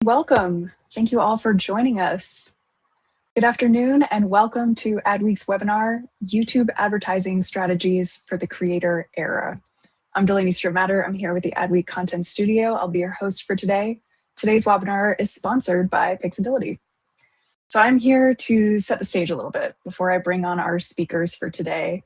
Welcome. Thank you all for joining us. Good afternoon and welcome to Adweek's webinar, YouTube Advertising Strategies for the Creator Era. I'm Delaney Stromatter. I'm here with the Adweek Content Studio. I'll be your host for today. Today's webinar is sponsored by Pixability. So I'm here to set the stage a little bit before I bring on our speakers for today.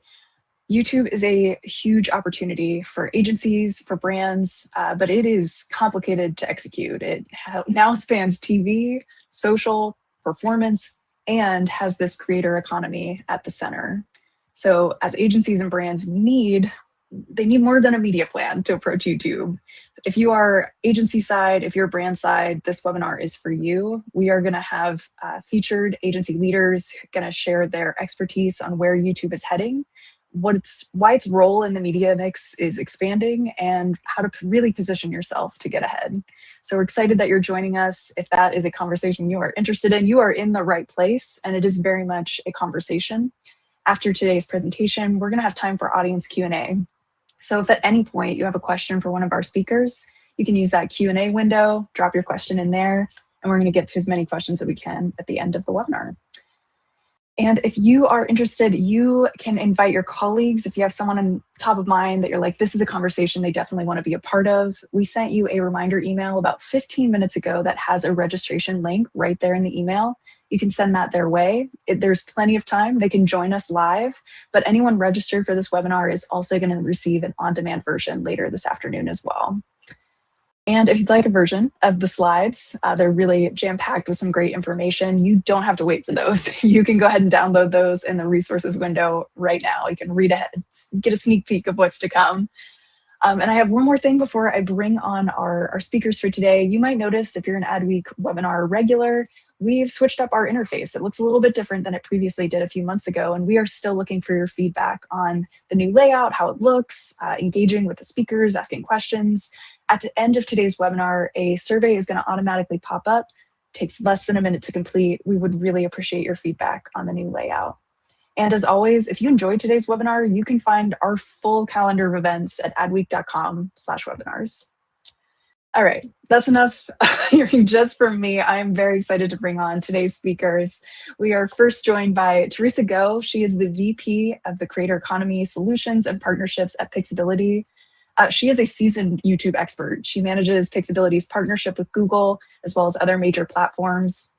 YouTube is a huge opportunity for agencies, for brands, but it is complicated to execute. It now spans TV, social, performance, and has this creator economy at the center. So as agencies and brands they need more than a media plan to approach YouTube. If you are agency side, if you're brand side, this webinar is for you. We are gonna have featured agency leaders gonna share their expertise on where YouTube is heading, why its role in the media mix is expanding, and how to really position yourself to get ahead. So we're excited that you're joining us. If that is a conversation you are interested in, you are in the right place, and it is very much a conversation. After today's presentation, we're gonna have time for audience Q&A. So if at any point you have a question for one of our speakers, you can use that Q&A window, drop your question in there, and we're gonna get to as many questions as we can at the end of the webinar. And if you are interested, you can invite your colleagues. If you have someone on top of mind that you're like, this is a conversation they definitely want to be a part of. We sent you a reminder email about 15 minutes ago that has a registration link right there in the email. You can send that their way. There's plenty of time. They can join us live, but anyone registered for this webinar is also going to receive an on-demand version later this afternoon as well. And if you'd like a version of the slides, they're really jam-packed with some great information. You don't have to wait for those. You can go ahead and download those in the resources window right now. You can read ahead, get a sneak peek of what's to come. And I have one more thing before I bring on our speakers for today. You might notice if you're an Adweek webinar regular, we've switched up our interface. It looks a little bit different than it previously did a few months ago, and we are still looking for your feedback on the new layout, how it looks, engaging with the speakers, asking questions. At the end of today's webinar, a survey is going to automatically pop up. It takes less than a minute to complete. We would really appreciate your feedback on the new layout. And as always, if you enjoyed today's webinar, you can find our full calendar of events at adweek.com/webinars. All right, that's enough hearing just from me. I am very excited to bring on today's speakers. We are first joined by Theresa Go. She is the VP of the Creator Economy Solutions and Partnerships at Pixability. She is a seasoned YouTube expert. She manages Pixability's partnership with Google, as well as other major platforms.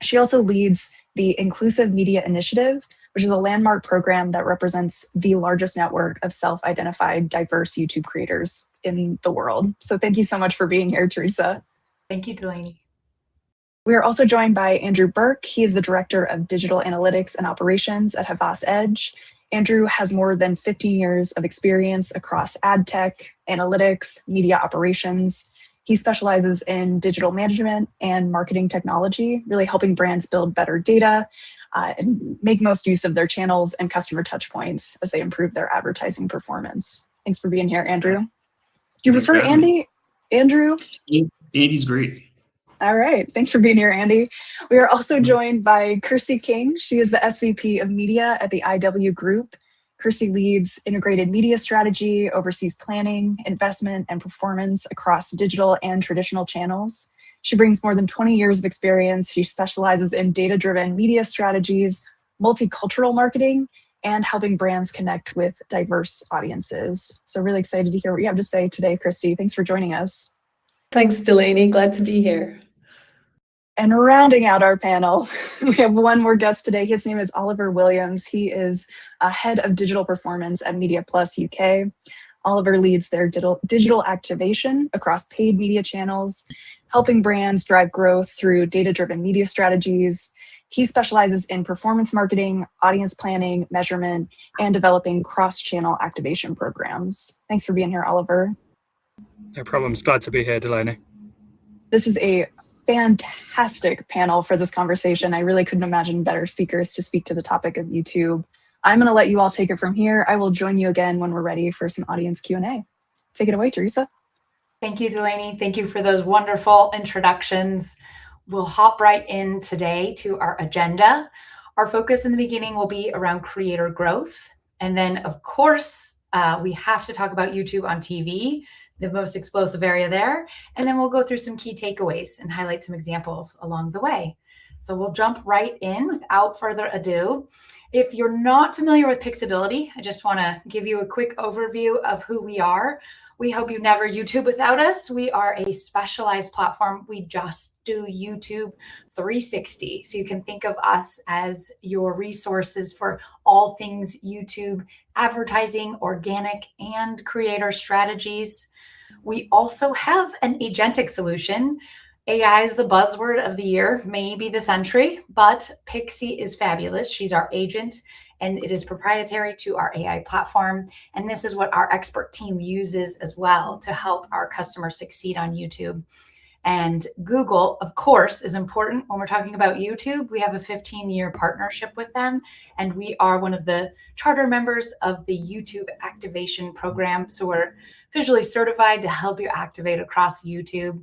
She also leads the Inclusive Media Initiative, which is a landmark program that represents the largest network of self-identified diverse YouTube creators in the world. So thank you so much for being here, Theresa. Thank you, Delaney. We are also joined by Andrew Burke. He is the Director of Digital Analytics and Operations at Havas Edge. Andrew has more than 15 years of experience across ad tech, analytics, media operations. He specializes in digital management and marketing technology, really helping brands build better data and make most use of their channels and customer touchpoints as they improve their advertising performance. Thanks for being here, Andrew. Do you prefer Andy? Andrew? Andy's great. All right, thanks for being here, Andy. We are also joined by Kirsty King. She is the SVP of Media at the IW Group. Kirsty leads integrated media strategy, oversees planning, investment, and performance across digital and traditional channels. She brings more than 20 years of experience. She specializes in data-driven media strategies, multicultural marketing, and helping brands connect with diverse audiences. So really excited to hear what you have to say today, Kirsty. Thanks for joining us. Thanks, Delaney. Glad to be here. And rounding out our panel, we have one more guest today. His name is Oliver Williams. He is head of digital performance at Mediaplus UK. Oliver leads their digital activation across paid media channels, helping brands drive growth through data-driven media strategies. He specializes in performance marketing, audience planning, measurement, and developing cross-channel activation programs. Thanks for being here, Oliver. No problems. Glad to be here, Delaney. This is a fantastic panel for this conversation. I really couldn't imagine better speakers to speak to the topic of YouTube. I'm going to let you all take it from here. I will join you again when we're ready for some audience Q&A. Take it away, Theresa. Thank you, Delaney. Thank you for those wonderful introductions. We'll hop right in today to our agenda. Our focus in the beginning will be around creator growth. And then, of course, we have to talk about YouTube on TV. the most explosive area there. And then we'll go through some key takeaways and highlight some examples along the way. So we'll jump right in without further ado. If you're not familiar with Pixability, I just want to give you a quick overview of who we are. We hope you never YouTube without us. We are a specialized platform. We just do YouTube 360. So you can think of us as your resources for all things YouTube, advertising, organic, and creator strategies. We also have an agentic solution. AI is the buzzword of the year, maybe the century, but Pixie is fabulous. She's our agent, and it is proprietary to our AI platform. And this is what our expert team uses as well to help our customers succeed on YouTube. And Google, of course, is important when we're talking about YouTube. We have a 15-year partnership with them, and we are one of the charter members of the YouTube Activation Program. So we're visually certified to help you activate across YouTube.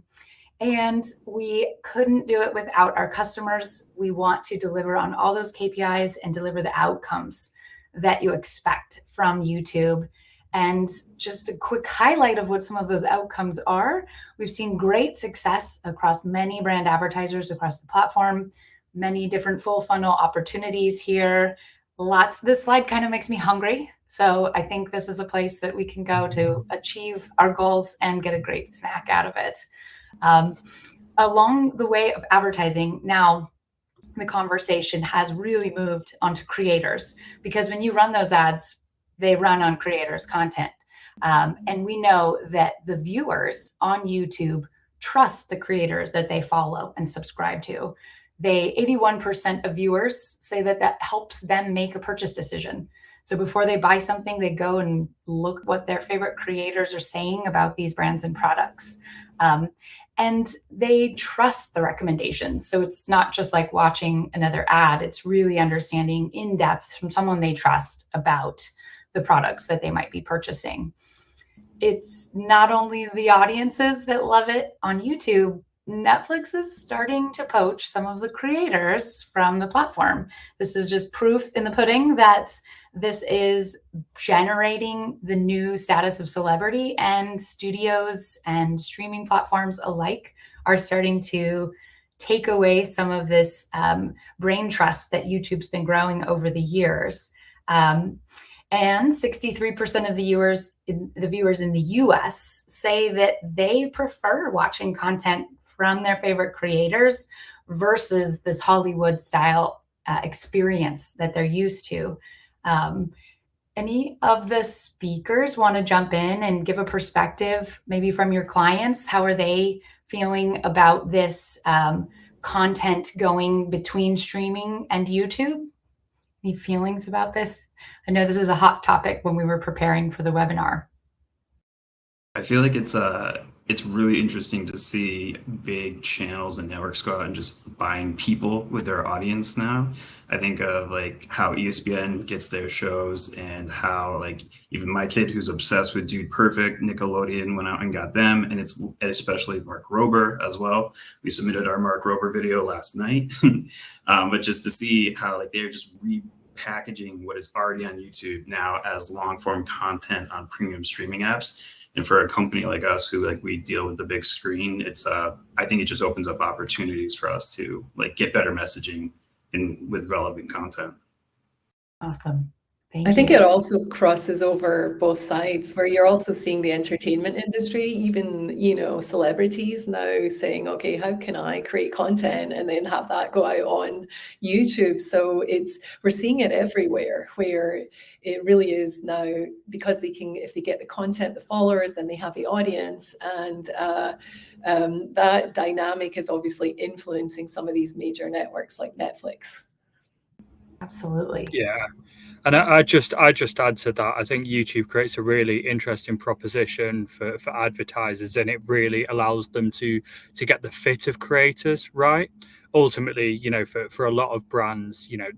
And we couldn't do it without our customers. We want to deliver on all those KPIs and deliver the outcomes that you expect from YouTube. And just a quick highlight of what some of those outcomes are. We've seen great success across many brand advertisers across the platform, many different full funnel opportunities here. This slide kind of makes me hungry. So I think this is a place that we can go to achieve our goals and get a great snack out of it. Along the way of advertising, now the conversation has really moved onto creators, because when you run those ads, they run on creators' content. And we know that the viewers on YouTube trust the creators that they follow and subscribe to. 81% of viewers say that helps them make a purchase decision. So before they buy something, they go and look what their favorite creators are saying about these brands and products. And they trust the recommendations. So it's not just like watching another ad. It's really understanding in depth from someone they trust about the products that they might be purchasing. It's not only the audiences that love it on YouTube. Netflix is starting to poach some of the creators from the platform. This is just proof in the pudding that this is generating the new status of celebrity, and studios and streaming platforms alike are starting to take away some of this brain trust that YouTube's been growing over the years. And 63% of the viewers in the US say that they prefer watching content from their favorite creators versus this Hollywood style experience that they're used to. Any of the speakers want to jump in and give a perspective, maybe from your clients? How are they feeling about this content going between streaming and YouTube? Any feelings about this? I know this is a hot topic when we were preparing for the webinar. I feel like it's really interesting to see big channels and networks go out and just buying people with their audience now. I think of like how ESPN gets their shows, and how like even my kid who's obsessed with Dude Perfect, Nickelodeon went out and got them, and it's especially Mark Rober as well. We submitted our Mark Rober video last night, but just to see how like they're just repackaging what is already on YouTube now as long form content on premium streaming apps. And for a company like us who like we deal with the big screen, it's I think it just opens up opportunities for us to like get better messaging and with relevant content. Awesome. Thank you. I think it also crosses over both sides, where you're also seeing the entertainment industry, even, celebrities now saying, okay, how can I create content and then have that go out on YouTube? So we're seeing it everywhere, where it really is now, because if they get the content, the followers, then they have the audience, and that dynamic is obviously influencing some of these major networks like Netflix. Absolutely. Yeah. And I just add to that, I think YouTube creates a really interesting proposition for advertisers, and it really allows them to get the fit of creators right. ultimately, you know, for a lot of brands, you know,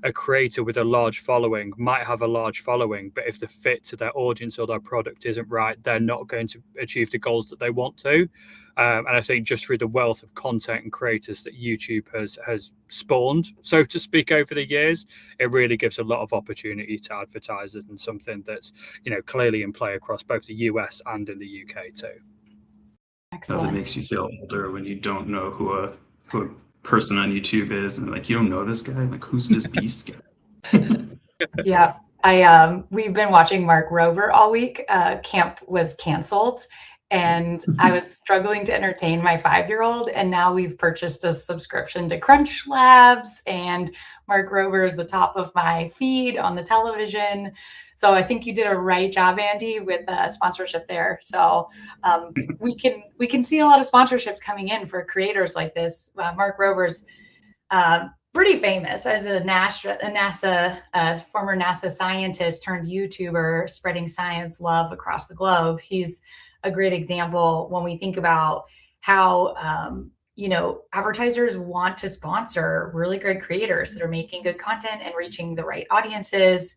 a creator with a large following might have a large following, but if the fit to their audience or their product isn't right, they're not going to achieve the goals that they want to. And I think just through the wealth of content and creators that YouTube has spawned, so to speak, over the years, it really gives a lot of opportunity to advertisers, and something that's, you know, clearly in play across both the US and in the UK too. Because it makes you feel older when you don't know who a person on YouTube is, and like, you don't know this guy. Like, who's this beast guy? Yeah, we've been watching Mark Rober all week. Camp was canceled, and I was struggling to entertain my 5-year-old, and now we've purchased a subscription to Crunch Labs, and Mark Rober is the top of my feed on the television. So I think you did a right job, Andy, with sponsorship there. So we can see a lot of sponsorships coming in for creators like this. Mark Rober's pretty famous as a former NASA scientist turned YouTuber, spreading science love across the globe. He's a great example when we think about how you know, advertisers want to sponsor really great creators that are making good content and reaching the right audiences.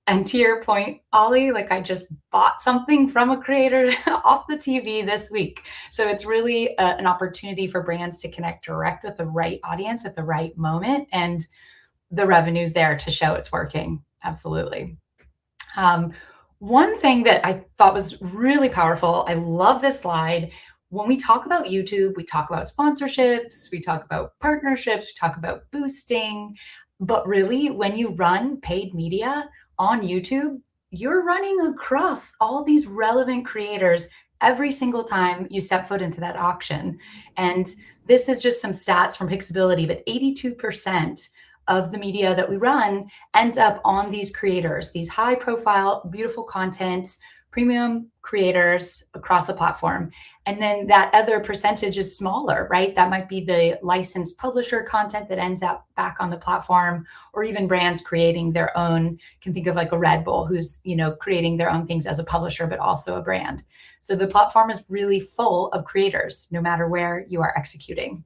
And to your point, Ollie, like, I just bought something from a creator off the TV this week. So it's really an opportunity for brands to connect direct with the right audience at the right moment, and the revenue's there to show it's working. Absolutely. One thing that I thought was really powerful, I love this slide. When we talk about YouTube, we talk about sponsorships, we talk about partnerships, we talk about boosting. But really, when you run paid media on YouTube, you're running across all these relevant creators every single time you step foot into that auction. And this is just some stats from Pixability, but 82% of the media that we run ends up on these creators, these high profile, beautiful content, premium creators across the platform. And then that other percentage is smaller, right? That might be the licensed publisher content that ends up back on the platform, or even brands creating their own. You can think of like a Red Bull who's, you know, creating their own things as a publisher, but also a brand. So the platform is really full of creators, no matter where you are executing.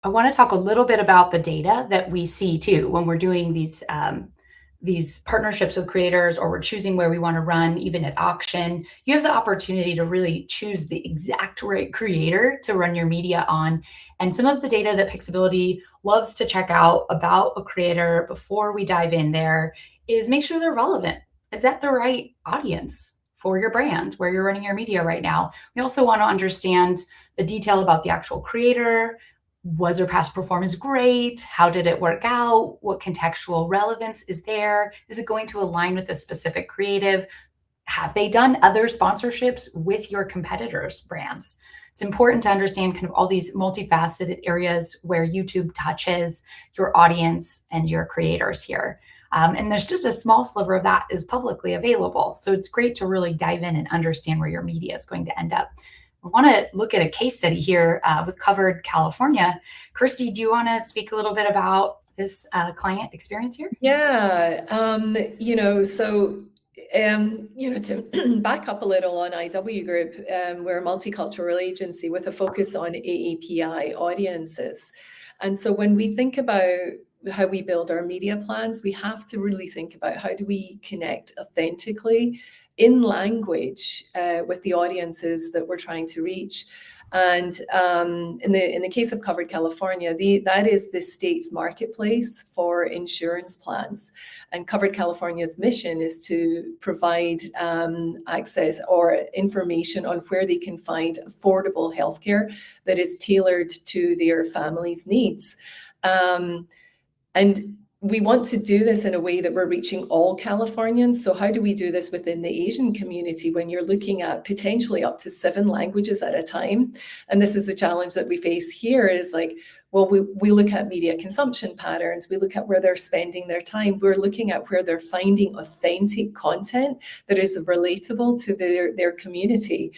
I want to talk a little bit about the data that we see too when we're doing these partnerships with creators, or we're choosing where we want to run, even at auction. You have the opportunity to really choose the exact right creator to run your media on. And some of the data that Pixability loves to check out about a creator before we dive in there is make sure they're relevant. Is that the right audience for your brand, where you're running your media right now? We also want to understand the detail about the actual creator. Was their past performance great? How did it work out? What contextual relevance is there? Is it going to align with a specific creative? Have they done other sponsorships with your competitors' brands? It's important to understand kind of all these multifaceted areas where YouTube touches your audience and your creators here. And there's just a small sliver of that is publicly available. So it's great to really dive in and understand where your media is going to end up. I want to look at a case study here with Covered California. Kirsty, do you want to speak a little bit about this client experience here? Yeah, you know, so you know, to back up a little on IW Group, we're a multicultural agency with a focus on AAPI audiences. And so when we think about how we build our media plans, we have to really think about how do we connect authentically in language with the audiences that we're trying to reach. And in the case of Covered California, that is the state's marketplace for insurance plans. And Covered California's mission is to provide access or information on where they can find affordable healthcare that is tailored to their family's needs. And we want to do this in a way that we're reaching all Californians. So how do we do this within the Asian community when you're looking at potentially up to 7 languages at a time? And this is the challenge that we face here is like, well, we look at media consumption patterns. We look at where they're spending their time. We're looking at where they're finding authentic content that is relatable to their community.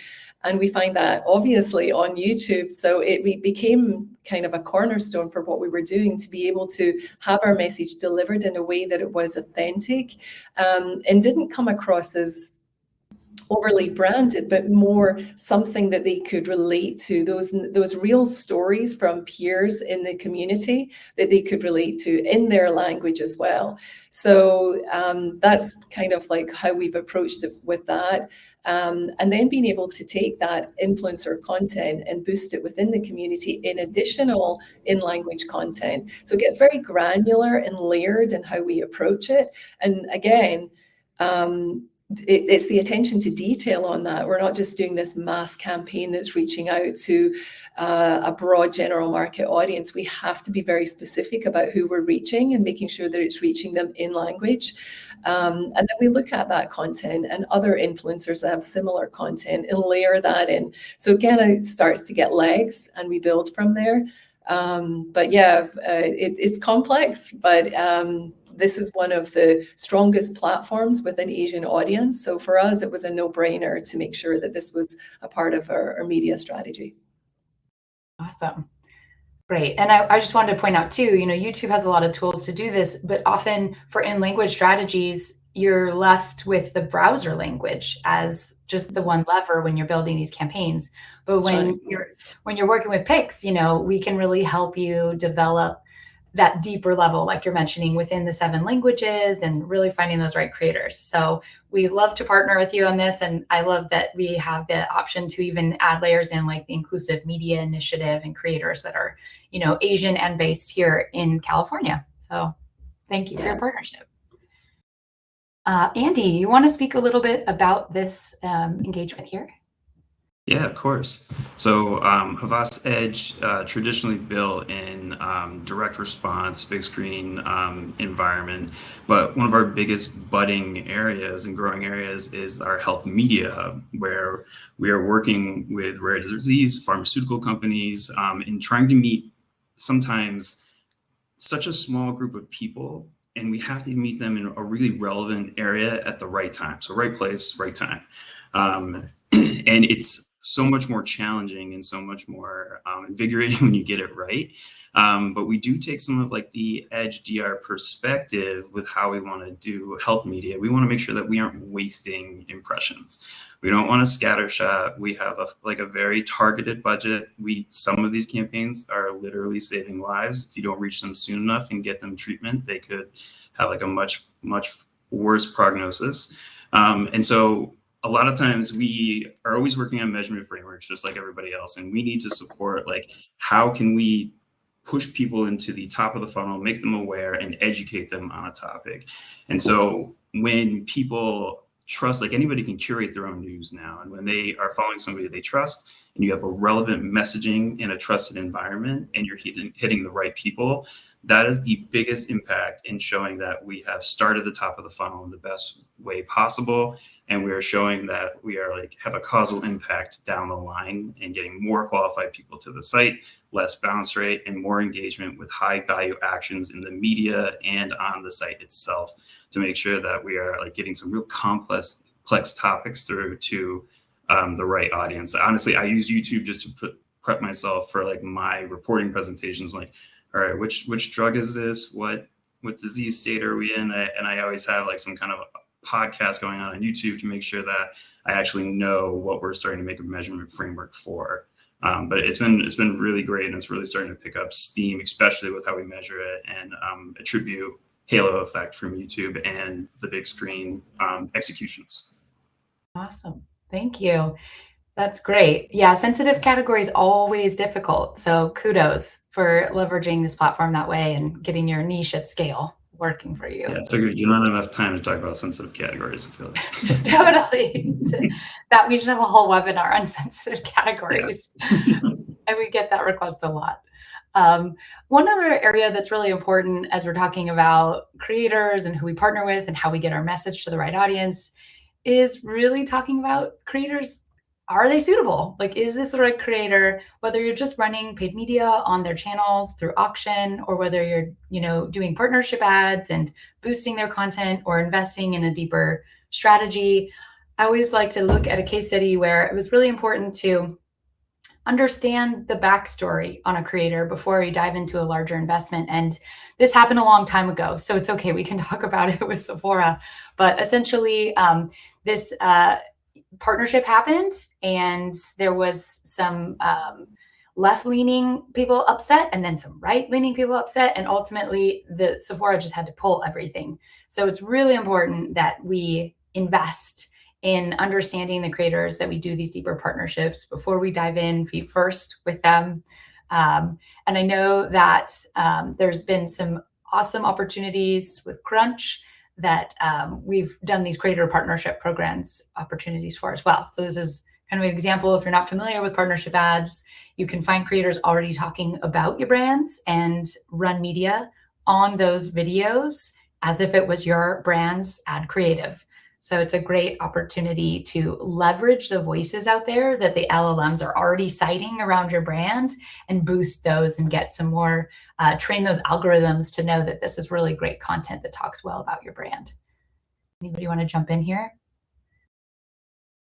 And we find that obviously on YouTube. So it became kind of a cornerstone for what we were doing, to be able to have our message delivered in a way that it was authentic and didn't come across as overly branded, but more something that they could relate to, those real stories from peers in the community that they could relate to in their language as well. So that's kind of like how we've approached it with that. And then being able to take that influencer content and boost it within the community in additional in-language content. So it gets very granular and layered in how we approach it. And again, it's the attention to detail on that. We're not just doing this mass campaign that's reaching out to a broad general market audience. We have to be very specific about who we're reaching and making sure that it's reaching them in language. And then we look at that content and other influencers that have similar content and layer that in. So again, it starts to get legs and we build from there. But yeah, it's complex, but this is one of the strongest platforms with an Asian audience. So for us, it was a no-brainer to make sure that this was a part of our media strategy. Awesome. Great. And I just wanted to point out too, YouTube has a lot of tools to do this, but often for in-language strategies, you're left with the browser language as just the one lever when you're building these campaigns. But when you're working with Pix, we can really help you develop that deeper level, like you're mentioning, within the 7 languages and really finding those right creators. So we love to partner with you on this. And I love that we have the option to even add layers in, like the Inclusive Media Initiative and creators that are, Asian and based here in California. So thank you for your partnership. Andy, you want to speak a little bit about this engagement here? Yeah, of course. So Havas Edge traditionally built in direct response, big screen environment. But one of our biggest budding areas and growing areas is our health media hub, where we are working with rare disease, pharmaceutical companies, and trying to meet sometimes such a small group of people. And we have to meet them in a really relevant area at the right time. So right place, right time. And it's so much more challenging and so much more invigorating when you get it right. But we do take some of like the Edge DR perspective with how we want to do health media. We want to make sure that we aren't wasting impressions. We don't want to scattershot. We have a very targeted budget. Some of these campaigns are literally saving lives. If you don't reach them soon enough and get them treatment, they could have like a much, much worse prognosis. And so a lot of times we are always working on measurement frameworks, just like everybody else. And we need to support, like, how can we push people into the top of the funnel, make them aware and educate them on a topic. And so when people trust, like anybody can curate their own news now. And when they are following somebody they trust and you have a relevant messaging in a trusted environment and you're hitting the right people, that is the biggest impact in showing that we have started the top of the funnel in the best way possible. And we are showing that we are have a causal impact down the line and getting more qualified people to the site, less bounce rate, and more engagement with high value actions in the media and on the site itself to make sure that we are getting some real complex topics through to the right audience. Honestly, I use YouTube just to prep myself for my reporting presentations. All right, which drug is this? What disease state are we in? And I always have some kind of podcast going on YouTube to make sure that I actually know what we're starting to make a measurement framework for. But it's been really great, and it's really starting to pick up steam, especially with how we measure it and attribute halo effect from YouTube and the big screen executions. Awesome. Thank you. That's great. Yeah, sensitive category is always difficult. So kudos for leveraging this platform that way and getting your niche at scale working for you. Yeah, I figured you don't have enough time to talk about sensitive categories, I feel like. Totally. That we should have a whole webinar on sensitive categories. Yeah. And we get that request a lot. One other area that's really important as we're talking about creators and who we partner with and how we get our message to the right audience is really talking about creators. Are they suitable? Is this the right creator? Whether you're just running paid media on their channels through auction, or whether you're, doing partnership ads and boosting their content or investing in a deeper strategy. I always like to look at a case study where it was really important to understand the backstory on a creator before you dive into a larger investment. And this happened a long time ago, so it's okay. We can talk about it with Sephora. But essentially, this partnership happened, and there was some left-leaning people upset and then some right-leaning people upset, and ultimately the Sephora just had to pull everything. So it's really important that we invest in understanding the creators, that we do these deeper partnerships before we dive in feet first with them. And I know that there's been some awesome opportunities with Crunch that we've done these creator partnership programs opportunities for as well. So this is kind of an example. If you're not familiar with partnership ads, you can find creators already talking about your brands and run media on those videos as if it was your brand's ad creative. So it's a great opportunity to leverage the voices out there that the LLMs are already citing around your brand and boost those and get some more, train those algorithms to know that this is really great content that talks well about your brand. Anybody want to jump in here?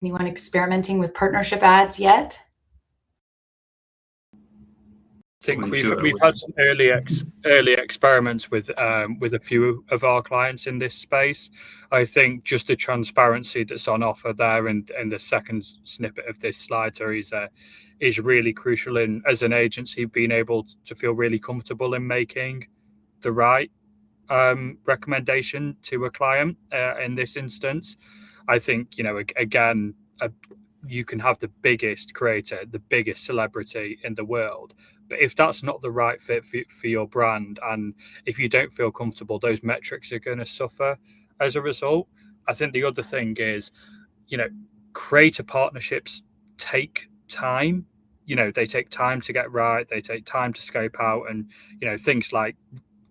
Anyone experimenting with partnership ads yet? I think we've had some early experiments with a few of our clients in this space. I think just the transparency that's on offer there, and the second snippet of this slide, Theresa, is really crucial in, as an agency, being able to feel really comfortable in making the right recommendation to a client. In this instance, I think, again, you can have the biggest creator, the biggest celebrity in the world, but if that's not the right fit for your brand, and if you don't feel comfortable, those metrics are going to suffer as a result. I think the other thing is, creator partnerships take time. They take time to get right. They take time to scope out, and things like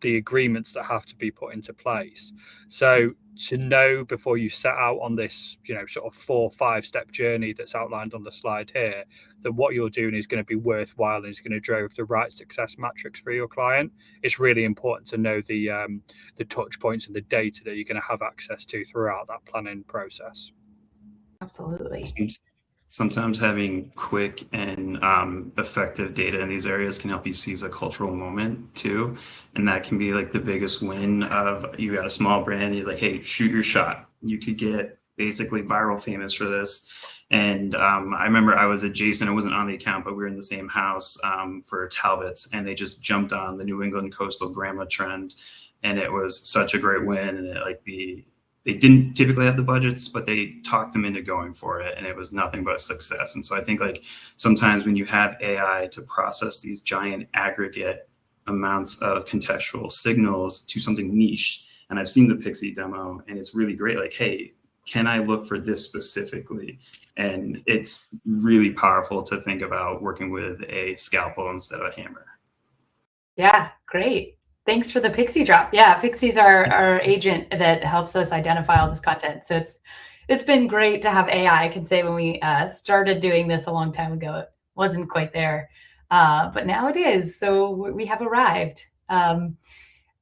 the agreements that have to be put into place. So to know before you set out on this, sort of 4 or 5 step journey that's outlined on the slide here, that what you're doing is going to be worthwhile and is going to drive the right success metrics for your client. It's really important to know the touch points and the data that you're going to have access to throughout that planning process. Absolutely. Sometimes having quick and effective data in these areas can help you seize a cultural moment too. And that can be like the biggest win of, you got a small brand, you're like, hey, shoot your shot. You could get basically viral famous for this. And I remember I was adjacent, I wasn't on the account, but we were in the same house for Talbot's, and they just jumped on the New England coastal grandma trend. And it was such a great win. And they didn't typically have the budgets, but they talked them into going for it, and it was nothing but success. And so I think like sometimes when you have AI to process these giant aggregate amounts of contextual signals to something niche, and I've seen the Pixie demo, and it's really great. Like, hey, can I look for this specifically? And it's really powerful to think about working with a scalpel instead of a hammer. Yeah, great. Thanks for the Pixie drop. Yeah, Pixie's our agent that helps us identify all this content. So it's been great to have AI. I can say when we started doing this a long time ago, it wasn't quite there, but now it is. So we have arrived. I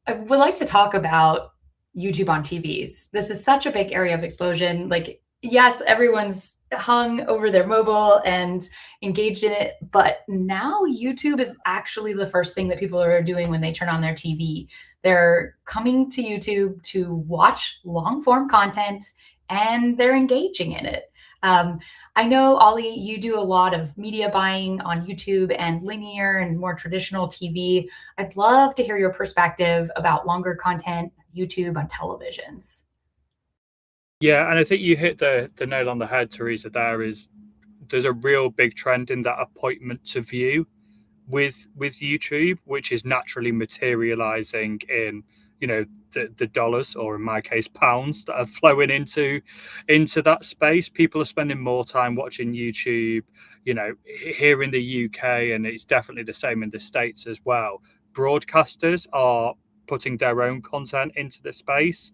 would like to talk about YouTube on TVs. This is such a big area of explosion. Like, yes, everyone's hung over their mobile and engaged in it, but now YouTube is actually the first thing that people are doing when they turn on their TV. They're coming to YouTube to watch long form content, and they're engaging in it. I know, Ollie, you do a lot of media buying on YouTube and linear and more traditional TV. I'd love to hear your perspective about longer content, YouTube on televisions. Yeah, and I think you hit the nail on the head, Theresa. There's a real big trend in that appointment to view with YouTube, which is naturally materializing in the dollars, or in my case pounds, that are flowing into that space. People are spending more time watching YouTube, here in the UK, and it's definitely the same in the States as well. Broadcasters are putting their own content into the space,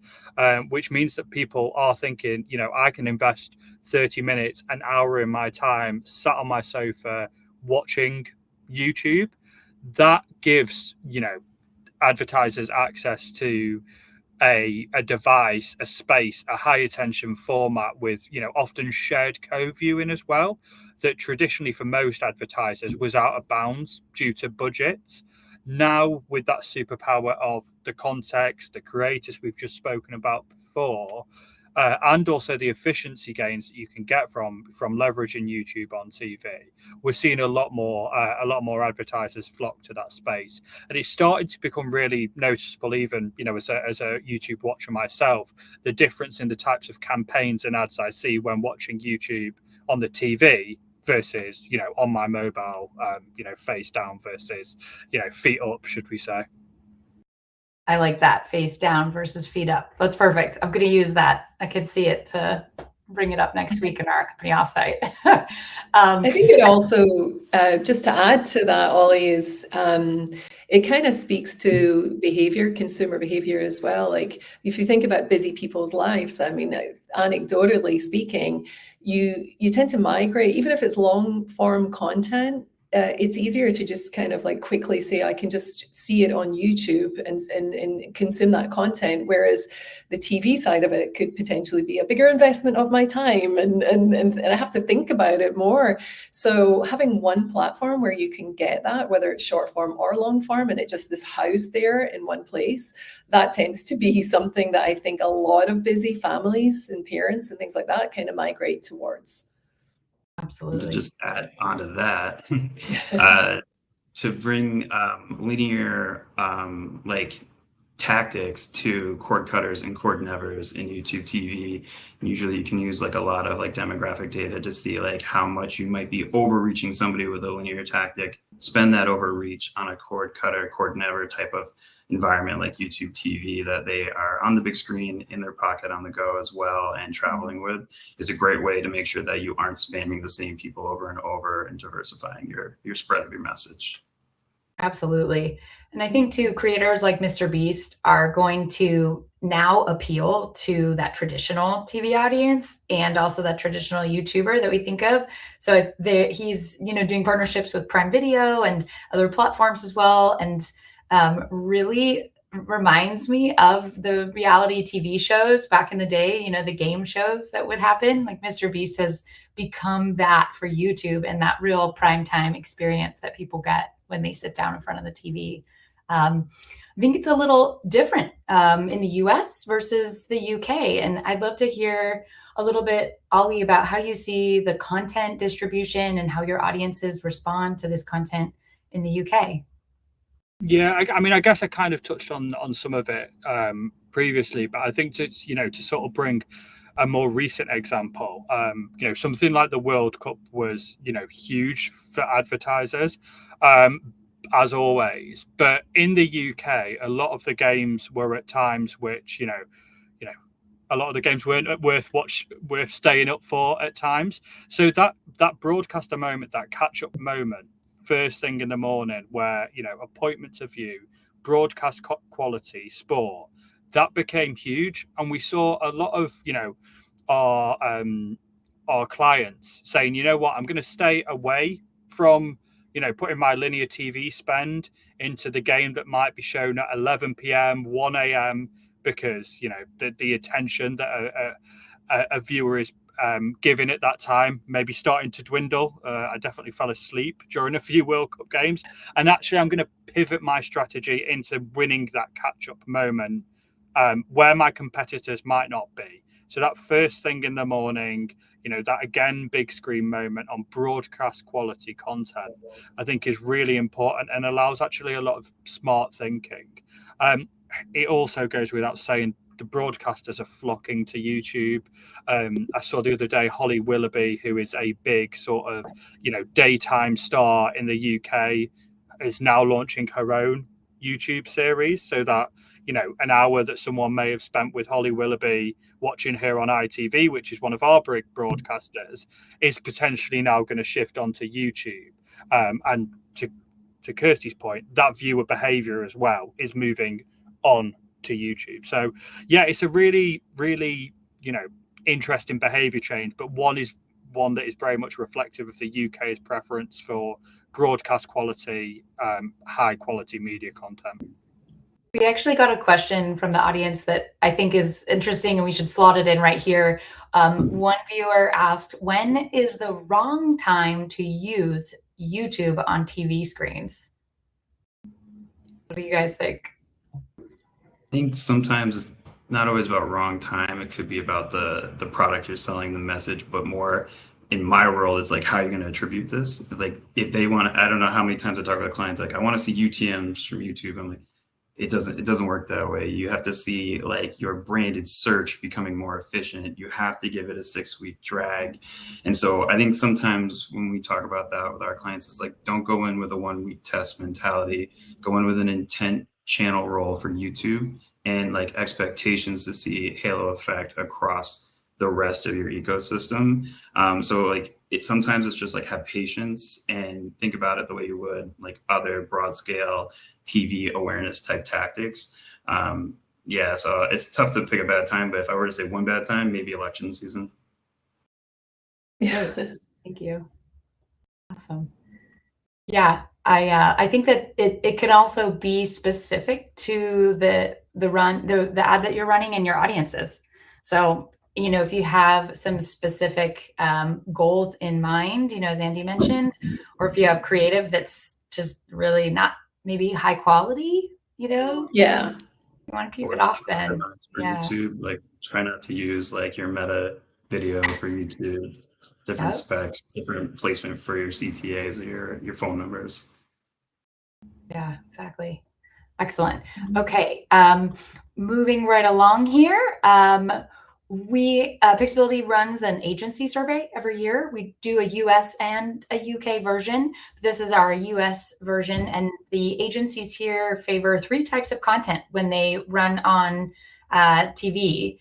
which means that people are thinking, I can invest 30 minutes, an hour in my time sat on my sofa watching YouTube. That gives, advertisers access to a device, a space, a high attention format with, often shared co-viewing as well, that traditionally for most advertisers was out of bounds due to budgets. Now, with that superpower of the context, the creators we've just spoken about before, and also the efficiency gains that you can get from leveraging YouTube on TV, we're seeing a lot more advertisers flock to that space, and it's starting to become really noticeable. Even as a YouTube watcher myself, the difference in the types of campaigns and ads I see when watching YouTube on the TV versus on my mobile, face down versus feet up, should we say. I like that, face down versus feet up. That's perfect. I'm going to use that. I could see it to bring it up next week in our company offsite. I think it also, just to add to that, Ollie, is it kind of speaks to behavior, consumer behavior as well. Like if you think about busy people's lives, I mean, anecdotally speaking, you tend to migrate, even if it's long form content. It's easier to just kind of like quickly say, I can just see it on YouTube and consume that content. Whereas the TV side of it could potentially be a bigger investment of my time and I have to think about it more. So having one platform where you can get that, whether it's short form or long form, and it just is housed there in one place, that tends to be something that I think a lot of busy families and parents and things like that kind of migrate towards. Absolutely. To just add onto that, to bring linear like tactics to cord cutters and cord nevers in YouTube TV. Usually you can use like a lot of like demographic data to see like how much you might be overreaching somebody with a linear tactic. Spend that overreach on a cord cutter, cord never type of environment like YouTube TV that they are on the big screen, in their pocket, on the go as well, and traveling with, is a great way to make sure that you aren't spamming the same people over and over and diversifying your spread of your message. Absolutely. And I think too, creators like Mr. Beast are going to now appeal to that traditional TV audience and also that traditional YouTuber that we think of. So he's, doing partnerships with Prime Video and other platforms as well. And really reminds me of the reality TV shows back in the day, the game shows that would happen. Like Mr. Beast has become that for YouTube and that real primetime experience that people get when they sit down in front of the TV. I think it's a little different in the US versus the UK. And I'd love to hear a little bit, Ollie, about how you see the content distribution and how your audiences respond to this content in the UK. Yeah, I mean, I guess I kind of touched on some of it previously, but I think to sort of bring a more recent example, something like the World Cup was, huge for advertisers, as always. But in the UK, a lot of the games were at times which, a lot of the games weren't worth staying up for at times. So that broadcaster moment, that catch-up moment, first thing in the morning, where appointment to view, broadcast quality sport, that became huge, and we saw a lot of our clients saying, you know what, I'm going to stay away from putting my linear TV spend into the game that might be shown at 11 p.m, 1 a.m, because the attention that a viewer is given at that time maybe starting to dwindle. I definitely fell asleep during a few World Cup games, and actually I'm going to pivot my strategy into winning that catch-up moment where my competitors might not be. So that first thing in the morning, that again big screen moment on broadcast quality content, I think is really important and allows actually a lot of smart thinking. It also goes without saying, the broadcasters are flocking to YouTube. I saw the other day Holly Willoughby, who is a big sort of daytime star in the UK, is now launching her own YouTube series, so that an hour that someone may have spent with Holly Willoughby watching her on ITV, which is one of our big broadcasters, is potentially now going to shift onto YouTube. And to Kirsty's point, that viewer behavior as well is moving on to YouTube. So yeah, it's a really, really interesting behavior change, but one that is very much reflective of the UK's preference for broadcast quality, high quality media content. We actually got a question from the audience that I think is interesting, and we should slot it in right here. One viewer asked, when is the wrong time to use YouTube on TV screens? What do you guys think? I think sometimes not always about wrong time. It could be about the product you're selling, the message, but more in my world, it's like how you're going to attribute this. Like if they want to, I don't know how many times I talk about clients, like I want to see UTMs from YouTube. I'm like, it doesn't work that way. You have to see like your branded search becoming more efficient. You have to give it a 6-week drag. And so I think sometimes when we talk about that with our clients, it's like, don't go in with a 1-week test mentality, go in with an intent channel role for YouTube and like expectations to see halo effect across the rest of your ecosystem. So like sometimes it's just like have patience and think about it the way you would like other broad scale TV awareness type tactics. Yeah, so it's tough to pick a bad time, but if I were to say one bad time, maybe election season. Yeah. Thank you. Awesome. Yeah, I think that it can also be specific to the ad that you're running and your audiences. So, you know, if you have some specific goals in mind, you know, as Andy mentioned, or if you have creative that's just really not maybe high quality, you know, Yeah. you want to keep it off then. For Yeah. YouTube, like try not to use like your meta video for YouTube, different Yep. specs, different placement for your CTAs or your phone numbers. Yeah, exactly. Excellent. Okay, moving right along here. Pixability runs an agency survey every year. We do a US and a UK version. This is our US version, and the agencies here favor 3 types of content when they run on TV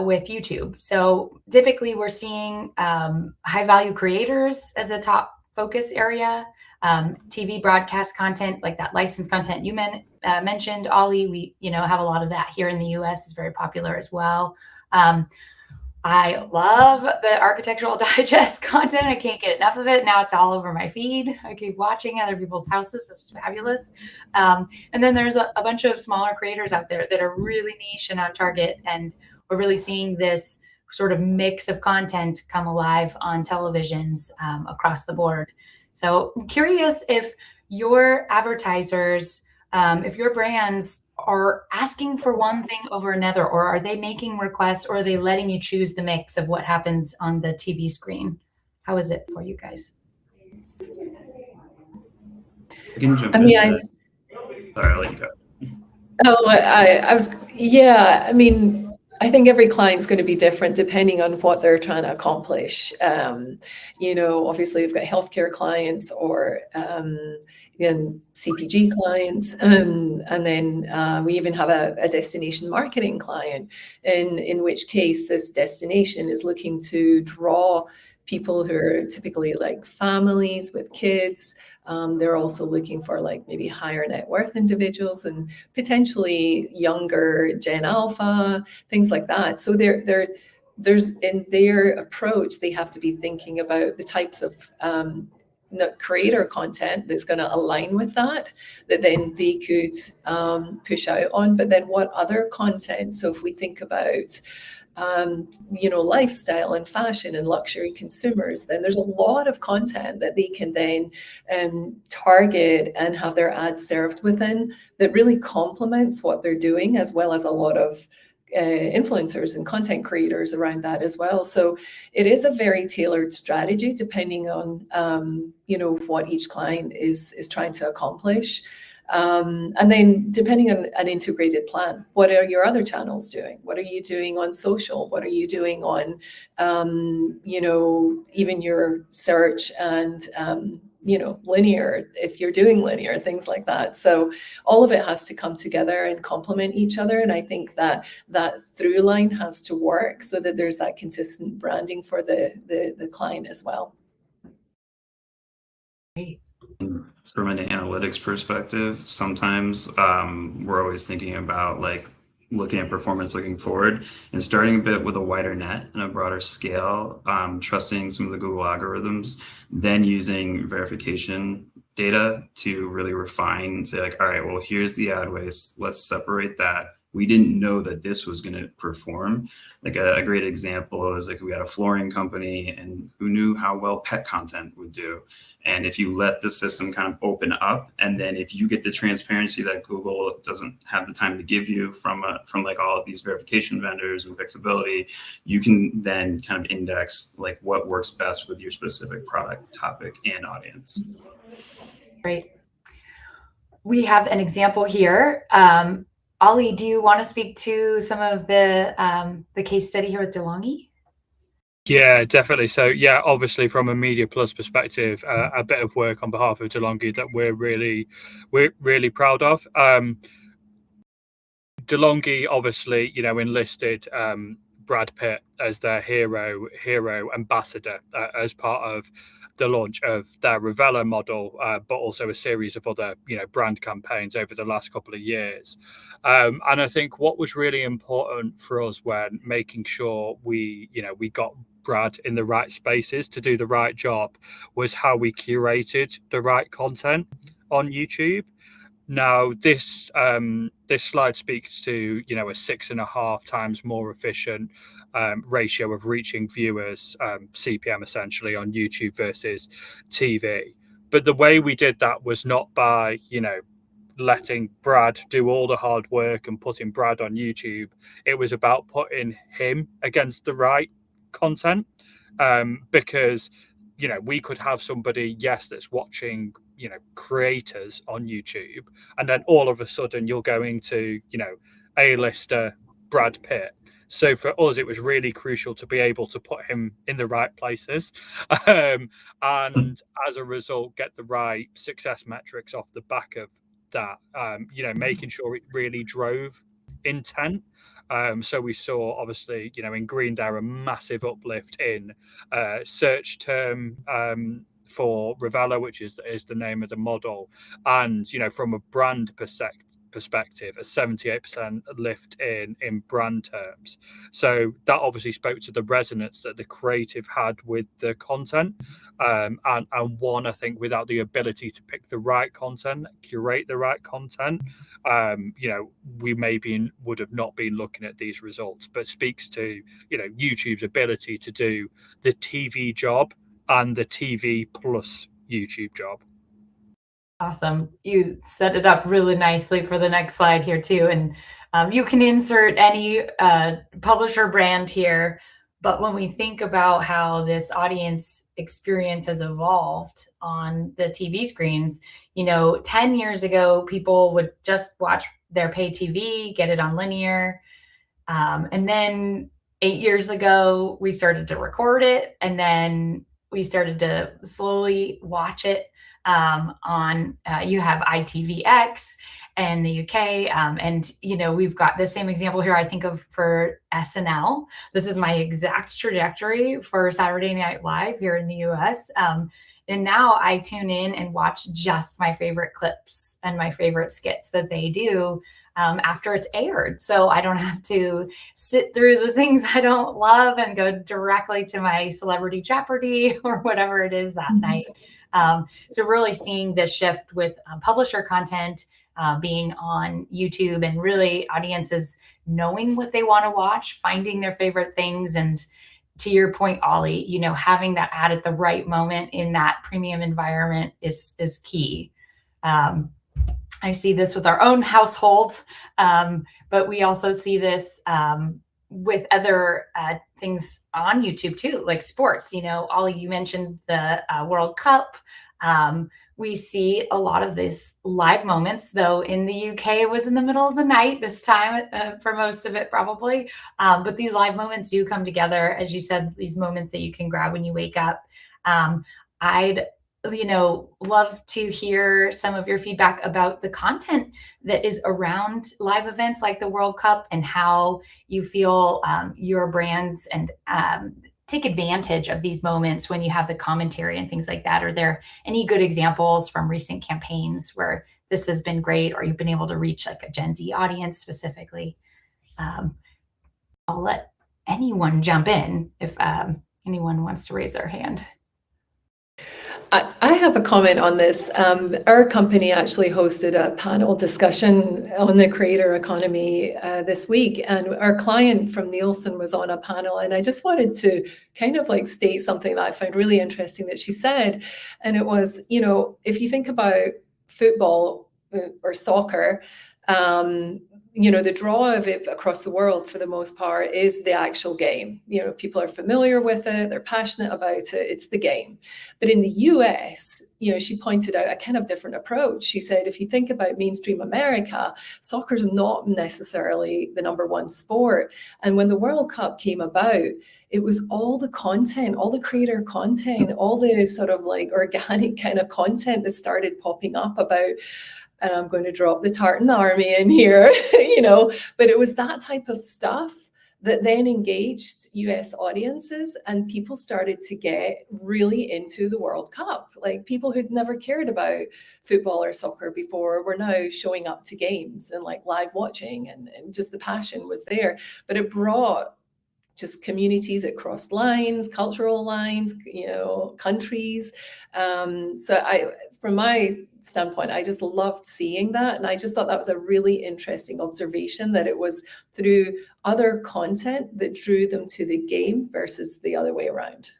with YouTube. So typically we're seeing high value creators as a top focus area. TV broadcast content, like that licensed content you mentioned, Ollie. We, you know, have a lot of that here in the US. Is very popular as well. I love the architectural digest content. I can't get enough of it. Now it's all over my feed. I keep watching other people's houses. It's fabulous. And then there's a bunch of smaller creators out there that are really niche and on target. And we're really seeing this sort of mix of content come alive on televisions across the board. So I'm curious if your advertisers, if your brands are asking for one thing over another, or are they making requests, or are they letting you choose the mix of what happens on the TV screen? How is it for you guys? I can jump I in. mean, Sorry, I'll let you go. Oh, I was, yeah, I mean, I think every client's going to be different depending on what they're trying to accomplish. You know, obviously we've got healthcare clients or then CPG clients, and then we even have a destination marketing client, in which case this destination is looking to draw people who are typically like families with kids. They're also looking for like maybe higher net worth individuals and potentially younger Gen Alpha, things like that. So there's in their approach, they have to be thinking about the types of creator content that's going to align with that then they could push out on. But then what other content? So if we think about you know, lifestyle and fashion and luxury consumers, then there's a lot of content that they can then target and have their ads served within that really complements what they're doing, as well as a lot of influencers and content creators around that as well. So it is a very tailored strategy depending on you know, what each client is trying to accomplish. And then depending on an integrated plan, what are your other channels doing? What are you doing on social? What are you doing on, you know, even your search and, you know, linear, if you're doing linear, things like that. So all of it has to come together and complement each other. And I think that through line has to work so that there's that consistent branding for the client as well. Great. From an analytics perspective, sometimes we're always thinking about like looking at performance looking forward and starting a bit with a wider net and a broader scale, trusting some of the Google algorithms, then using verification data to really refine and say like, all right, well, here's the ad waste. Let's separate that. we didn't know that this was going to perform. Like a great example is like we had a flooring company, and who knew how well pet content would do. And if you let the system kind of open up, and then if you get the transparency that Google doesn't have the time to give you from like all of these verification vendors and Pixability, you can then kind of index like what works best with your specific product, topic, and audience. Great. We have an example here. Ollie, do you want to speak to some of the case study here with DeLonghi? Yeah, definitely. So yeah, obviously from a Mediaplus perspective, a bit of work on behalf of DeLonghi that we're really proud of. DeLonghi obviously, enlisted Brad Pitt as their hero ambassador as part of the launch of their Revela model, but also a series of other, brand campaigns over the last couple of years. And I think what was really important for us when making sure we got Brad in the right spaces to do the right job was how we curated the right content on YouTube. Now, this slide speaks to a 6.5 times more efficient ratio of reaching viewers, CPM essentially, on YouTube versus TV. But the way we did that was not by letting Brad do all the hard work and putting Brad on YouTube. It was about putting him against the right content, because we could have somebody that's watching creators on YouTube, and then all of a sudden you're going to A-lister Brad Pitt. So for us, it was really crucial to be able to put him in the right places, and as a result get the right success metrics off the back of that, making sure it really drove intent. So we saw, obviously, in green there, a massive uplift in search term for Revela, which is the name of the model, and from a brand perspective, a 78% lift in brand terms. So that obviously spoke to the resonance that the creative had with the content, and one, I think, without the ability to pick the right content, curate the right content, we maybe would have not been looking at these results. But speaks to YouTube's ability to do the TV job and the TV plus YouTube job. Awesome. You set it up really nicely for the next slide here too. And you can insert any publisher brand here. But when we think about how this audience experience has evolved on the TV screens, 10 years ago, people would just watch their pay TV, get it on linear. And then 8 years ago, we started to record it. And then we started to slowly watch it on you have ITVX and the UK, and we've got the same example here. I think of for SNL. This is my exact trajectory for Saturday Night Live here in the US. And now I tune in and watch just my favorite clips and my favorite skits that they do after it's aired. So I don't have to sit through the things I don't love and go directly to my Celebrity Jeopardy or whatever it is that night. So really seeing this shift with publisher content being on YouTube, and really audiences knowing what they want to watch, finding their favorite things. And to your point, Ollie, having that ad at the right moment in that premium environment is key. I see this with our own household, but we also see this with other things on YouTube too, like sports. Ollie, you mentioned the World Cup. We see a lot of these live moments, though in the UK it was in the middle of the night this time for most of it probably. But these live moments do come together, as you said, these moments that you can grab when you wake up. I'd love to hear some of your feedback about the content that is around live events like the World Cup, and how you feel your brands and take advantage of these moments when you have the commentary and things like that. Are there any good examples from recent campaigns where this has been great, or you've been able to reach like a Gen Z audience specifically? I'll let anyone jump in if anyone wants to raise their hand. I have a comment on this. Our company actually hosted a panel discussion on the creator economy this week, and our client from Nielsen was on a panel, and I just wanted to kind of like state something that I found really interesting that she said, and it was, you know, if you think about football or soccer, you know, the draw of it across the world for the most part is the actual game. You know, people are familiar with it, they're passionate about it, it's the game. But in the US, you know, she pointed out a kind of different approach. She said, if you think about mainstream America, soccer is not necessarily the number one sport. And when the World Cup came about, it was all the content, all the creator content, all the sort of like organic kind of content that started popping up about, and I'm going to drop the Tartan Army in here, you know, but it was that type of stuff that then engaged US audiences, and people started to get really into the World Cup. Like people who'd never cared about football or soccer before were now showing up to games and like live watching, and just the passion was there. But it brought just communities that crossed lines, cultural lines, you know, countries. From my standpoint, I just loved seeing that. And I just thought that was a really interesting observation, that it was through other content that drew them to the game versus the other way around.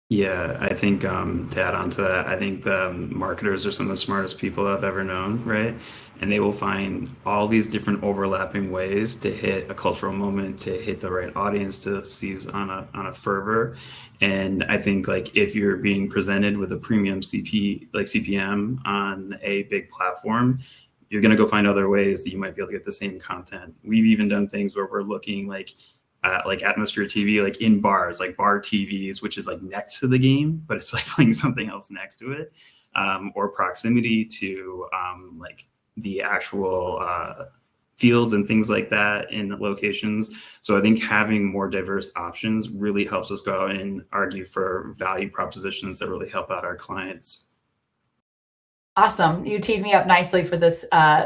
Yeah, I think to add on to that, I think the marketers are some of the smartest people I've ever known, right? And they will find all these different overlapping ways to hit a cultural moment, to hit the right audience, to seize on a fervor. And I think like if you're being presented with a premium CPM on a big platform, you're gonna go find other ways that you might be able to get the same content. We've even done things where we're looking like atmosphere TV, like in bars, like bar TVs, which is like next to the game, but it's like playing something else next to it, or proximity to like the actual fields and things like that in locations. So I think having more diverse options really helps us go out and argue for value propositions that really help out our clients. Awesome. You teed me up nicely for this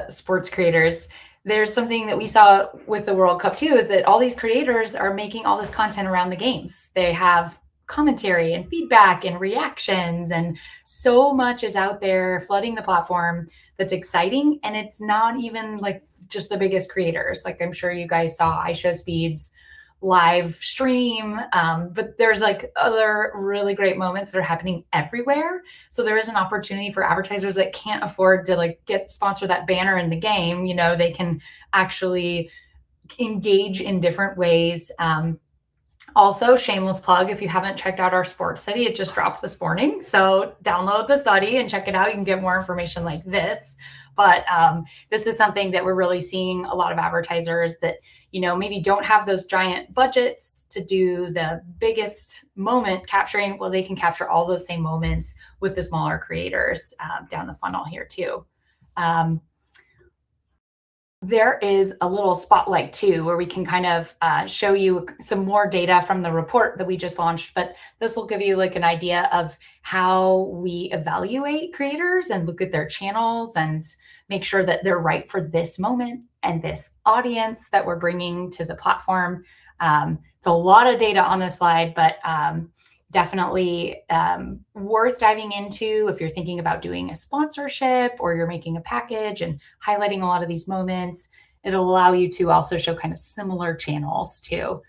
sports creators. There's something that we saw with the World Cup too, is that all these creators are making all this content around the games. They have commentary and feedback and reactions, and so much is out there flooding the platform that's exciting. And it's not even like just the biggest creators. Like I'm sure you guys saw iShowSpeed's live stream, but there's like other really great moments that are happening everywhere. So there is an opportunity for advertisers that can't afford to like sponsor that banner in the game. You know, they can actually engage in different ways. Also, shameless plug, if you haven't checked out our sports study, it just dropped this morning. So download the study and check it out. You can get more information like this. But this is something that we're really seeing a lot of advertisers that, you know, maybe don't have those giant budgets to do the biggest moment capturing. Well, they can capture all those same moments with the smaller creators down the funnel here too. There is a little spotlight too, where we can kind of show you some more data from the report that we just launched, but this will give you like an idea of how we evaluate creators and look at their channels and make sure that they're right for this moment and this audience that we're bringing to the platform. It's a lot of data on this slide, but definitely worth diving into if you're thinking about doing a sponsorship or you're making a package and highlighting a lot of these moments. It'll allow you to also show kind of similar channels too.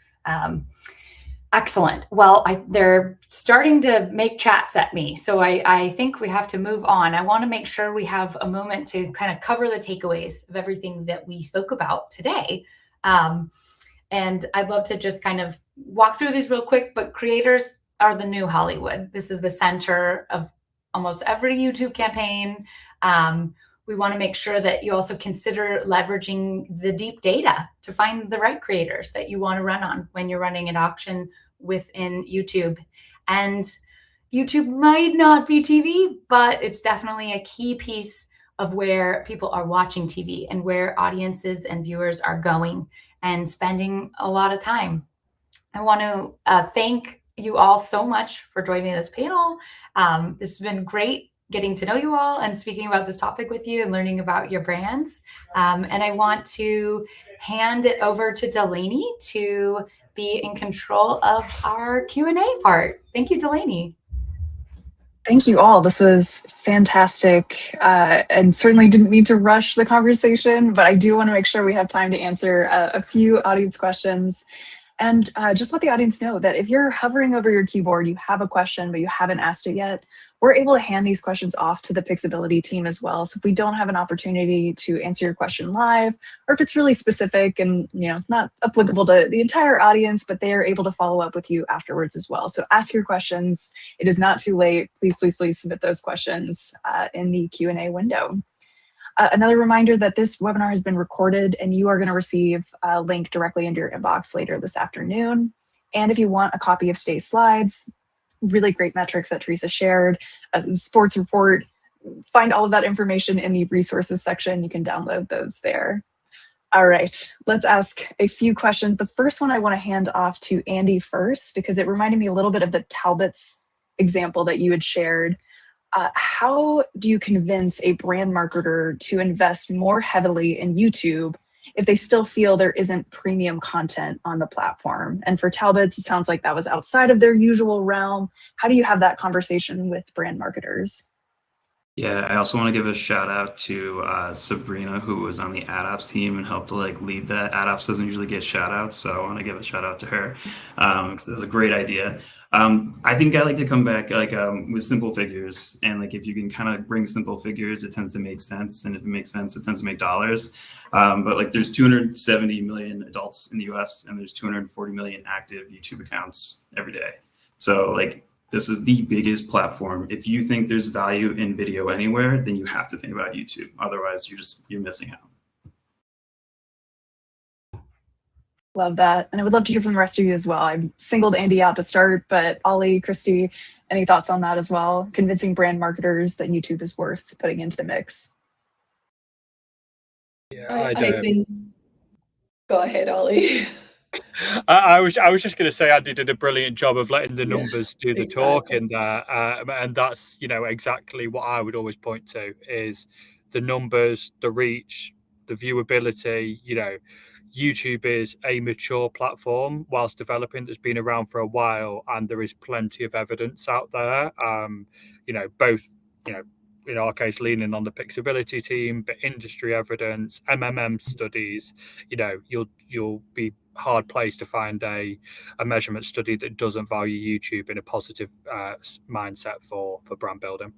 Excellent. Well, they're starting to make chats at me, so I think we have to move on. I want to make sure we have a moment to kind of cover the takeaways of everything that we spoke about today. And I'd love to just kind of walk through these real quick, but creators are the new Hollywood. This is the center of almost every YouTube campaign. We want to make sure that you also consider leveraging the deep data to find the right creators that you want to run on when you're running an auction within YouTube. And YouTube might not be TV, but it's definitely a key piece of where people are watching TV and where audiences and viewers are going and spending a lot of time. I want to thank you all so much for joining this panel. It's been great getting to know you all and speaking about this topic with you and learning about your brands. And I want to hand it over to Delaney to be in control of our Q&A part. Thank you, Delaney. Thank you all. This was fantastic, and certainly didn't mean to rush the conversation, but I do want to make sure we have time to answer a few audience questions. And just let the audience know that if you're hovering over your keyboard, you have a question, but you haven't asked it yet, we're able to hand these questions off to the Pixability team as well. So if we don't have an opportunity to answer your question live, or if it's really specific and not applicable to the entire audience, but they are able to follow up with you afterwards as well. So ask your questions. It is not too late. Please, please, please submit those questions in the Q&A window. Another reminder that this webinar has been recorded and you are going to receive a link directly into your inbox later this afternoon. And if you want a copy of today's slides, really great metrics that Theresa shared, a sports report, find all of that information in the resources section. You can download those there. All right, let's ask a few questions. The first one I want to hand off to Andy first, because it reminded me a little bit of the Talbot's example that you had shared. How do you convince a brand marketer to invest more heavily in YouTube if they still feel there isn't premium content on the platform? And for Talbot's, it sounds like that was outside of their usual realm. How do you have that conversation with brand marketers? Yeah, I also want to give a shout out to Sabrina, who was on the AdOps team and helped to lead that. AdOps doesn't usually get shout outs, so I want to give a shout out to her because it was a great idea. I think I like to come back with simple figures, and if you can kind of bring simple figures, it tends to make sense, and if it makes sense, it tends to make dollars. But there's 270 million adults in the US, and there's 240 million active YouTube accounts every day. So this is the biggest platform. If you think there's value in video anywhere, then you have to think about YouTube. Otherwise, you're missing out. Love that. And I would love to hear from the rest of you as well. I singled Andy out to start, but Ollie, Christy, any thoughts on that as well? Convincing brand marketers that YouTube is worth putting into the mix. Yeah, I think. Go ahead, Ollie. I was just going to say Andy did a brilliant job of letting the numbers do the talking there, and that's exactly what I would always point to is the numbers, the reach, the viewability. YouTube is a mature platform whilst developing that's been around for a while, and there is plenty of evidence out there. Both in our case, leaning on the Pixability team, but industry evidence, MMM studies. You'll be hard placed to find a measurement study that doesn't value YouTube in a positive mindset for brand building.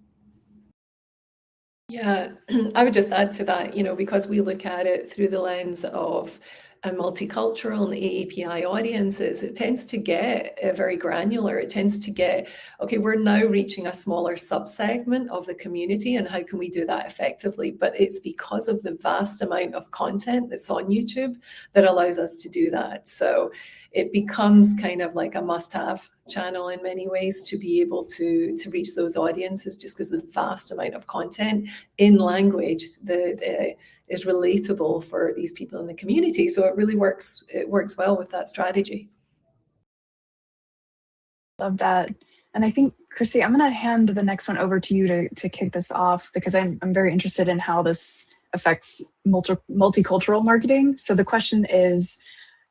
Yeah, I would just add to that, because we look at it through the lens of a multicultural and AAPI audiences, it tends to get very granular. It tends to get, okay, we're now reaching a smaller subsegment of the community, and how can we do that effectively? But it's because of the vast amount of content that's on YouTube that allows us to do that. So it becomes kind of like a must-have channel in many ways to be able to reach those audiences, just because the vast amount of content in language that is relatable for these people in the community. So it really works. It works well with that strategy. Love that. And I think, Christy, I'm going to hand the next one over to you to kick this off, because I'm very interested in how this affects multicultural marketing. So the question is,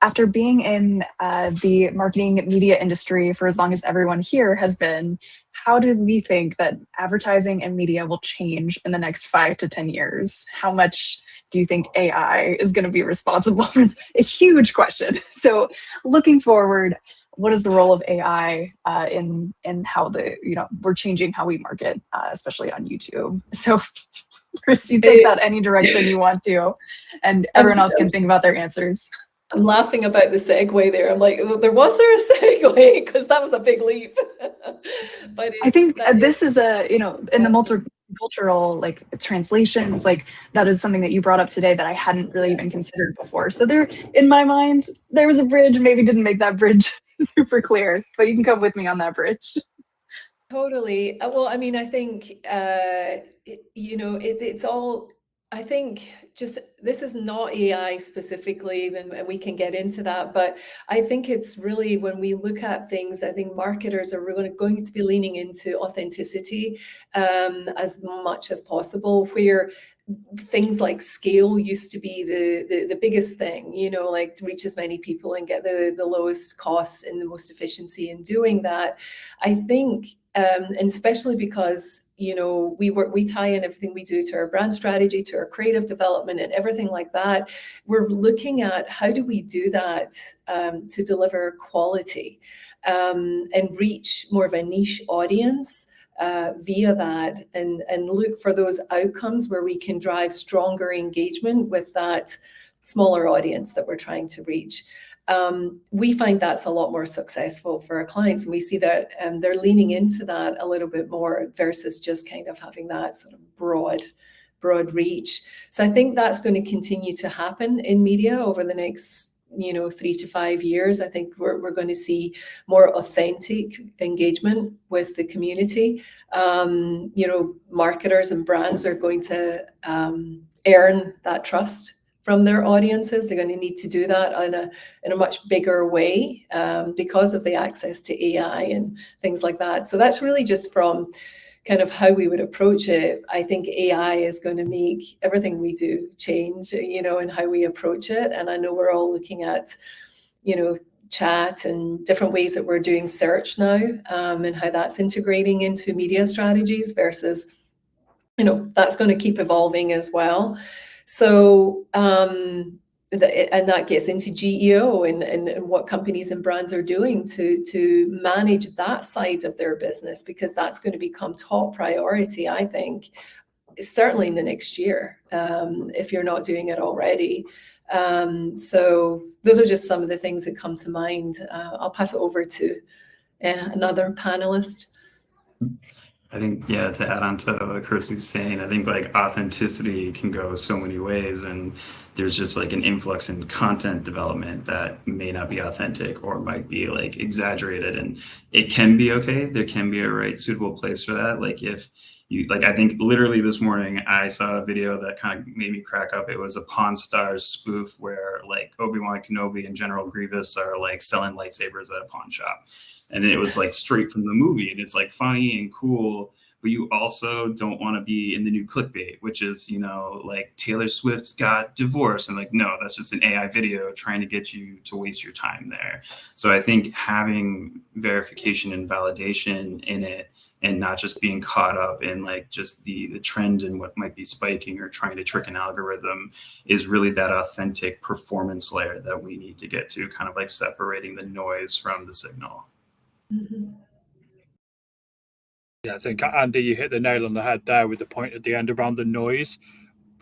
after being in the marketing media industry for as long as everyone here has been, how do we think that advertising and media will change in the next 5 to 10 years? How much do you think AI is going to be responsible for? A huge question. So looking forward, what is the role of AI in how we're changing how we market, especially on YouTube? So Chris, you take that any direction you want to, and everyone else can think about their answers. I'm laughing about the segue there. I'm like, was there a segue? Because that was a big leap. But I think this is in the multicultural translations, that is something that you brought up today that I hadn't really even considered before. So there, in my mind, there was a bridge. Maybe didn't make that bridge super clear, but you can come with me on that bridge. Totally. Well, I mean, I think it's all. I think just this is not AI specifically, and we can get into that, but I think it's really when we look at things, I think marketers are really going to be leaning into authenticity as much as possible, where things like scale used to be the biggest thing, to reach as many people and get the lowest costs and the most efficiency in doing that. I think and especially because, you know, we tie in everything we do to our brand strategy, to our creative development and everything like that. We're looking at how do we do that to deliver quality and reach more of a niche audience via that, and look for those outcomes where we can drive stronger engagement with that smaller audience that we're trying to reach. We find that's a lot more successful for our clients, and we see that they're leaning into that a little bit more versus just kind of having that sort of broad reach. So I think that's going to continue to happen in media over the next 3 to 5 years. I think we're going to see more authentic engagement with the community. Marketers and brands are going to earn that trust from their audiences. They're going to need to do that in a much bigger way because of the access to AI and things like that. So that's really just from kind of how we would approach it. I think AI is going to make everything we do change, and how we approach it. And I know we're all looking at, chat and different ways that we're doing search now, and how that's integrating into media strategies versus, that's going to keep evolving as well. So, and that gets into GEO and what companies and brands are doing to manage that side of their business, because that's going to become top priority, I think, certainly in the next year, if you're not doing it already. So those are just some of the things that come to mind. I'll pass it over to another panelist. I think, yeah, to add on to what Kirsty's saying, I think like authenticity can go so many ways, and there's just like an influx in content development that may not be authentic or might be like exaggerated, and it can be okay. There can be a right suitable place for that. Like if you, like, I think literally this morning I saw a video that kind of made me crack up. It was a Pawn Stars spoof where like Obi-Wan Kenobi and General Grievous are like selling lightsabers at a pawn shop. And it was like straight from the movie, and it's like funny and cool, but you also don't want to be in the new clickbait, which is, like Taylor Swift got divorced, and like, no, that's just an AI video trying to get you to waste your time there. So I think having verification and validation in it, and not just being caught up in like just the trend and what might be spiking or trying to trick an algorithm, is really that authentic performance layer that we need to get to, kind of like separating the noise from the signal. Mm-hmm. Yeah, I think, Andy, you hit the nail on the head there with the point at the end around the noise.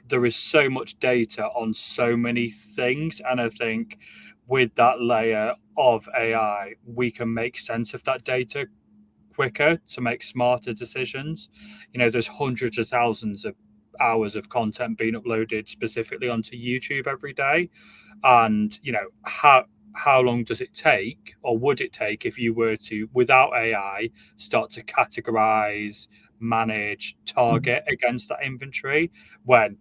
There is so much data on so many things, and I think with that layer of AI, we can make sense of that data quicker to make smarter decisions. There's hundreds of thousands of hours of content being uploaded specifically onto YouTube every day, and how long does it take, or would it take, if you were to, without AI, start to categorize, manage, target against that inventory, when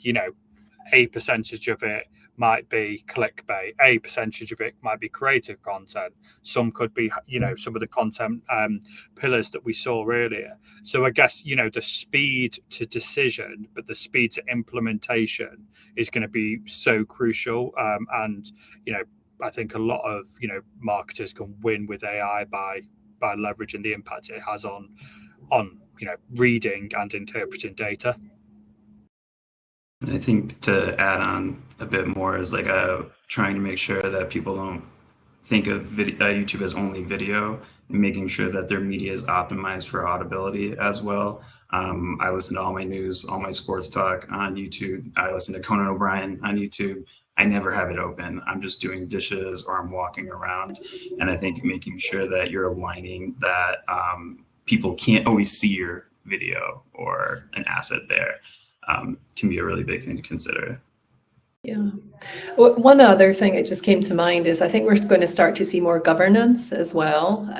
a percentage of it might be clickbait, a percentage of it might be creative content, some could be some of the content pillars that we saw earlier. So I guess the speed to decision, but the speed to implementation is going to be so crucial, and I think a lot of marketers can win with AI by leveraging the impact it has on reading and interpreting data. And I think to add on a bit more is like trying to make sure that people don't think of YouTube as only video, and making sure that their media is optimized for audibility as well. I listen to all my news, all my sports talk on YouTube. I listen to Conan O'Brien on YouTube. I never have it open. I'm just doing dishes or I'm walking around. And I think making sure that you're aligning that people can't always see your video or an asset there can be a really big thing to consider. Yeah. Well, one other thing that just came to mind is I think we're going to start to see more governance as well.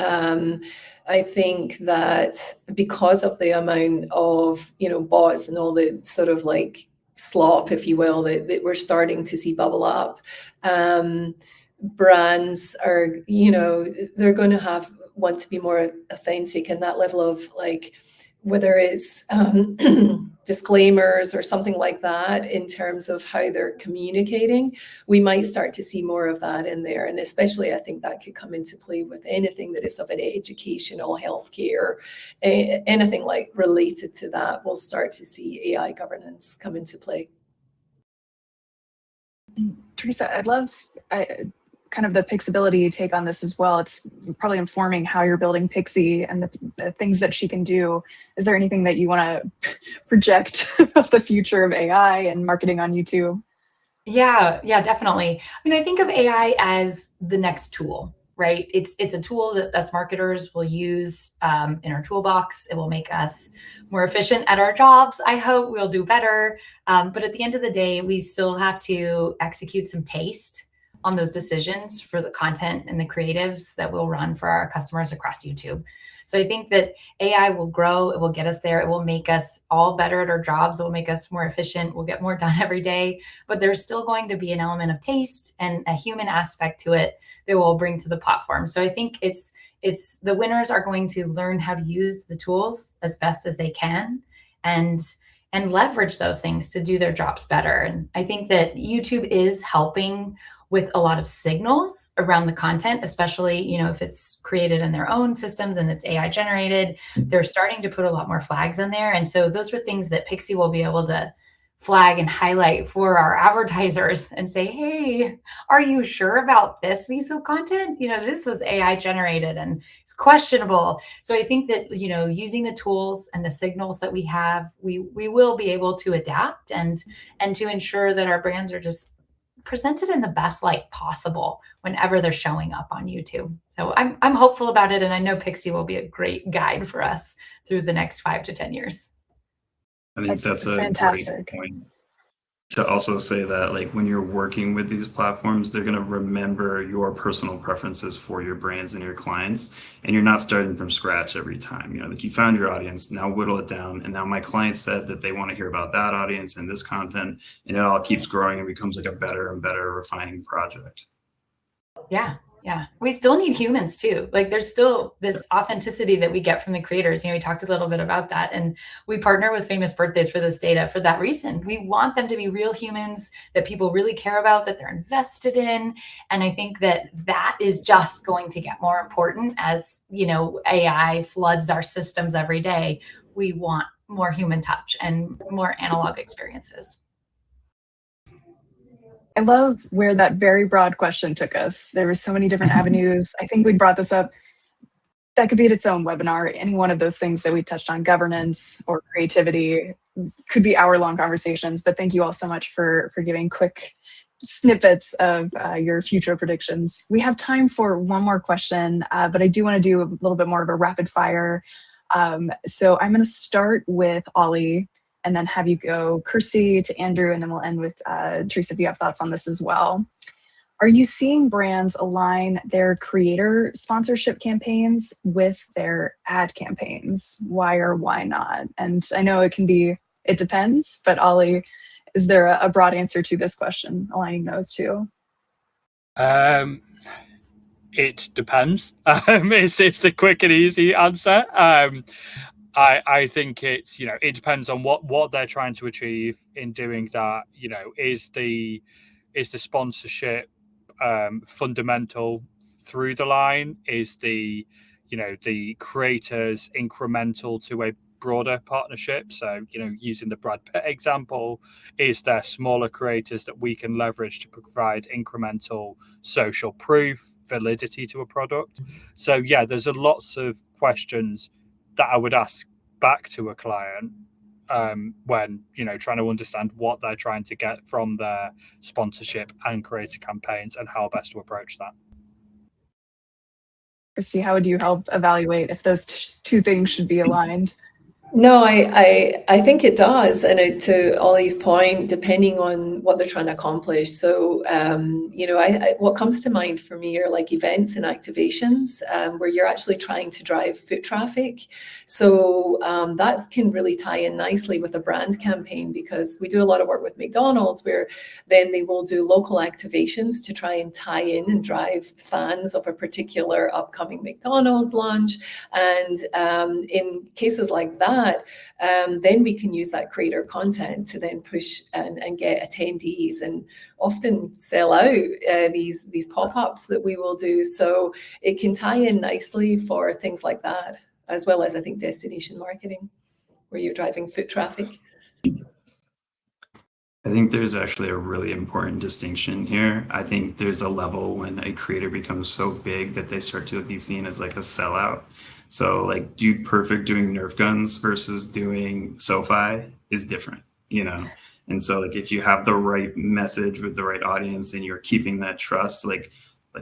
I think that because of the amount of, bots and all the sort of like slop, if you will, that we're starting to see bubble up, brands are, they're going to want to be more authentic, and that level of like, whether it's disclaimers or something like that in terms of how they're communicating, we might start to see more of that in there. And especially, I think that could come into play with anything that is of an educational, healthcare, anything like related to that. We'll start to see AI governance come into play. Theresa, I'd love kind of the Pixability take on this as well. It's probably informing how you're building Pixie and the things that she can do. Is there anything that you want to project about the future of AI and marketing on YouTube? Yeah, definitely. I mean, I think of AI as the next tool, right? It's a tool that us marketers will use in our toolbox. It will make us more efficient at our jobs. I hope we'll do better. But at the end of the day, we still have to execute some taste on those decisions for the content and the creatives that we'll run for our customers across YouTube. So I think that AI will grow, it will get us there, it will make us all better at our jobs, it will make us more efficient, we'll get more done every day, but there's still going to be an element of taste and a human aspect to it that we'll bring to the platform. So I think it's the winners are going to learn how to use the tools as best as they can and leverage those things to do their jobs better. And I think that YouTube is helping with a lot of signals around the content, especially, you know, if it's created in their own systems and it's AI generated, they're starting to put a lot more flags in there. And so those are things that Pixie will be able to flag and highlight for our advertisers and say, hey, are you sure about this piece of content? You know, this was AI generated and it's questionable. So I think that, you know, using the tools and the signals that we have, we will be able to adapt and to ensure that our brands are just presented in the best light possible whenever they're showing up on YouTube. So I'm hopeful about it. And I know Pixie will be a great guide for us through the next 5 to 10 years. I think that's a fantastic great point to also say that, like, when you're working with these platforms, they're going to remember your personal preferences for your brands and your clients, and you're not starting from scratch every time. You know, like, you found your audience, now whittle it down, and now my client said that they want to hear about that audience and this content, and it all keeps growing and becomes like a better and better refining project. Yeah. We still need humans too. Like, there's still this authenticity that we get from the creators. You know, we talked a little bit about that, and we partner with Famous Birthdays for this data for that reason. We want them to be real humans that people really care about, that they're invested in. And I think that that is just going to get more important as, you know, AI floods our systems every day. We want more human touch and more analog experiences. I love where that very broad question took us. There were so many different avenues. I think we brought this up. That could be its own webinar. Any one of those things that we touched on, governance or creativity, could be hour-long conversations. But thank you all so much for giving quick snippets of your future predictions. We have time for one more question, but I do want to do a little bit more of a rapid fire. So I'm going to start with Ollie, and then have you go Kirsty to Andrew, and then we'll end with Theresa, if you have thoughts on this as well. Are you seeing brands align their creator sponsorship campaigns with their ad campaigns? Why or why not? And I know it depends, but Ollie, is there a broad answer to this question, aligning those two? It depends. It's the quick and easy answer. I think it's, you know, it depends on what they're trying to achieve in doing that. You know, is the sponsorship fundamental through the line? Is the creators incremental to a broader partnership? So, you know, using the Brad Pitt example, is there smaller creators that we can leverage to provide incremental social proof, validity to a product? So yeah, there's lots of questions that I would ask back to a client when, you know, trying to understand what they're trying to get from their sponsorship and creator campaigns and how best to approach that. Christy, how would you help evaluate if those two things should be aligned? No, I think it does, and to Ollie's point, depending on what they're trying to accomplish. So, you know, what comes to mind for me are like events and activations where you're actually trying to drive foot traffic. So that can really tie in nicely with a brand campaign, because we do a lot of work with McDonald's, where then they will do local activations to try and tie in and drive fans of a particular upcoming McDonald's launch. And in cases like that, that, then we can use that creator content to then push and get attendees and often sell out these pop-ups that we will do. So it can tie in nicely for things like that, as well as I think destination marketing, where you're driving foot traffic. I think there's actually a really important distinction here. I think there's a level when a creator becomes so big that they start to be seen as like a sellout. So like Dude Perfect doing Nerf guns versus doing SoFi is different, you know? And so like if you have the right message with the right audience and you're keeping that trust, like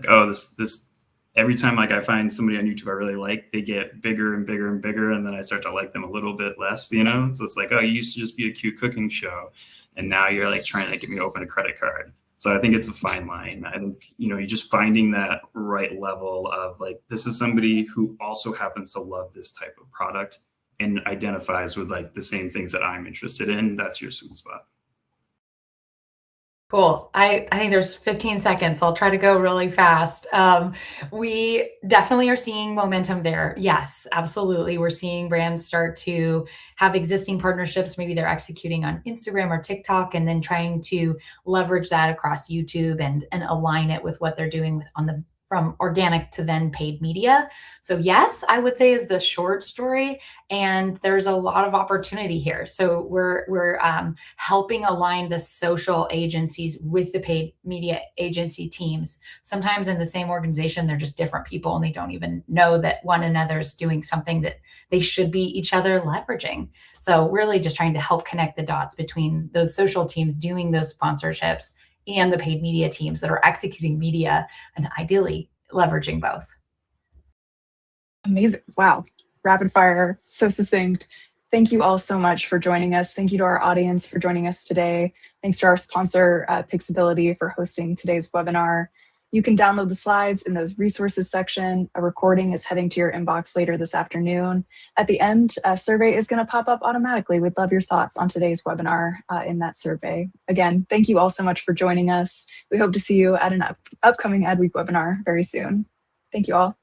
oh, this every time like I find somebody on YouTube I really like, they get bigger and bigger and bigger, and then I start to like them a little bit less, you know? So it's like, oh, you used to just be a cute cooking show, and now you're like trying to get me to open a credit card. So I think it's a fine line. I think, you know, you're just finding that right level of like, this is somebody who also happens to love this type of product and identifies with like the same things that I'm interested in. That's your sweet spot. Cool. I think there's 15 seconds. I'll try to go really fast. We definitely are seeing momentum there. Yes, absolutely. We're seeing brands start to have existing partnerships. Maybe they're executing on Instagram or TikTok and then trying to leverage that across YouTube and align it with what they're doing on the from organic to then paid media. So yes, I would say is the short story, and there's a lot of opportunity here. So we're helping align the social agencies with the paid media agency teams. Sometimes in the same organization, they're just different people and they don't even know that one another is doing something that they should be each other leveraging. So really just trying to help connect the dots between those social teams doing those sponsorships and the paid media teams that are executing media and ideally leveraging both. Amazing. Wow. Rapid fire, so succinct. Thank you all so much for joining us. Thank you to our audience for joining us today. Thanks to our sponsor, Pixability, for hosting today's webinar. You can download the slides in those resources section. A recording is heading to your inbox later this afternoon. At the end, a survey is going to pop up automatically. We'd love your thoughts on today's webinar in that survey. Again, thank you all so much for joining us. We hope to see you at an upcoming Adweek webinar very soon. Thank you all.